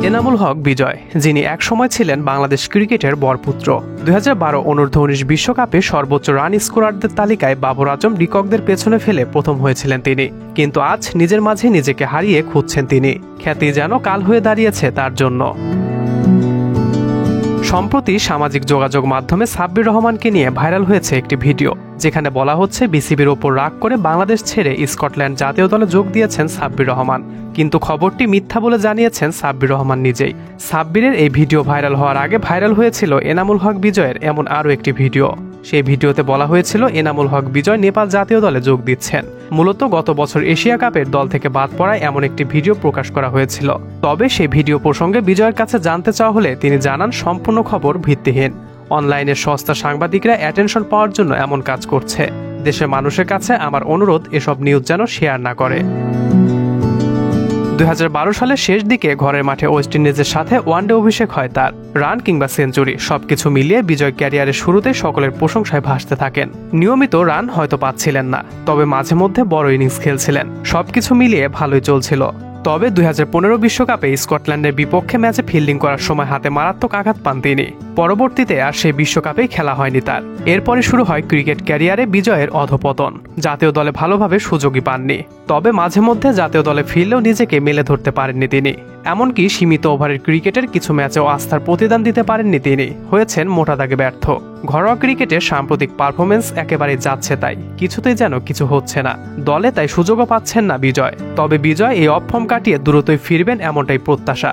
এনামুল হক বিজয়, যিনি একসময় ছিলেন বাংলাদেশ ক্রিকেটের বরপুত্র। 2012 অনূর্ধ্ব-19 বিশ্বকাপে সর্বোচ্চ রান স্কোরারদের তালিকায় বাবর আজম রিককদের পেছনে ফেলে প্রথম হয়েছিলেন তিনি। কিন্তু আজ নিজের মাঝে নিজেকে হারিয়ে খুঁজছেন তিনি। খ্যাতি যেন কাল হয়ে দাঁড়িয়েছে তার জন্য। সম্প্রতি সামাজিক যোগাযোগ মাধ্যমে সাব্বির রহমানকে নিয়ে ভাইরাল হয়েছে একটি ভিডিও, যেখানে বলা হচ্ছে বিসিবির ওপর রাগ করে বাংলাদেশ ছেড়ে স্কটল্যান্ড জাতীয় দলে যোগ দিয়েছেন সাব্বির রহমান। কিন্তু খবরটি মিথ্যা বলে জানিয়েছেন সাব্বির রহমান নিজেই। সাব্বিরের এই ভিডিও ভাইরাল হওয়ার আগে ভাইরাল হয়েছিল এনামুল হক বিজয়ের এমন আরও একটি ভিডিও। সেই ভিডিওতে বলা হয়েছিল এনামুল হক বিজয় নেপাল জাতীয় দলে যোগ দিচ্ছেন। মূলত গত বছর এশিয়া কাপের দল থেকে বাদ পড়ায় এমন একটি ভিডিও প্রকাশ করা হয়েছিল। তবে সেই ভিডিও প্রসঙ্গে বিজয়ের কাছে জানতে চাওয়া হলে তিনি জানান সম্পূর্ণ খবর ভিত্তিহীন। অনলাইনে সস্তা সাংবাদিকরা অ্যাটেনশন পাওয়ার জন্য এমন কাজ করছে। দেশের মানুষের কাছে আমার অনুরোধ এসব নিউজ যেন শেয়ার না করে। 2012 সালের শেষ দিকে ঘরের মাঠে ওয়েস্ট ইন্ডিজের সাথে ওয়ানডে অভিষেক হয় তার। রান কিংবা সেঞ্চুরি সবকিছু মিলিয়ে বিজয় ক্যারিয়ারের শুরুতে সকলের প্রশংসায় ভাসতে থাকেন। নিয়মিত রান হয়তো পাচ্ছিলেন না, তবে মাঝে মধ্যে বড় ইনিংস খেলছিলেন। সবকিছু মিলিয়ে ভালোই চলছিল। তবে 2015 বিশ্বকাপে স্কটল্যান্ডের বিপক্ষে ম্যাচে ফিল্ডিং করার সময় হাতে মারাত্মক আঘাত পান তিনি। পরবর্তীতে আর সেই বিশ্বকাপেই খেলা হয়নি তার। এরপরে শুরু হয় ক্রিকেট ক্যারিয়ারে বিজয়ের অধপতন। জাতীয় দলে ভালোভাবে সুযোগই পাননি। তবে মাঝে মধ্যে জাতীয় দলে ফিরলেও নিজেকে মেলে ধরতে পারেননি তিনি। এমনকি সীমিত ওভারের ক্রিকেটের কিছু ম্যাচেও আস্থার প্রতিদান দিতে পারেননি তিনি। হয়েছেন মোটা দাগে ব্যর্থ। ঘরোয়া ক্রিকেটের সাম্প্রতিক পারফরমেন্স একেবারেই যাচ্ছে তাই, কিছুতেই যেন কিছু হচ্ছে না। দলে তাই সুযোগও পাচ্ছেন না বিজয়। তবে বিজয় এই অফ ফর্ম কাটিয়ে দ্রুতই ফিরবেন এমনটাই প্রত্যাশা।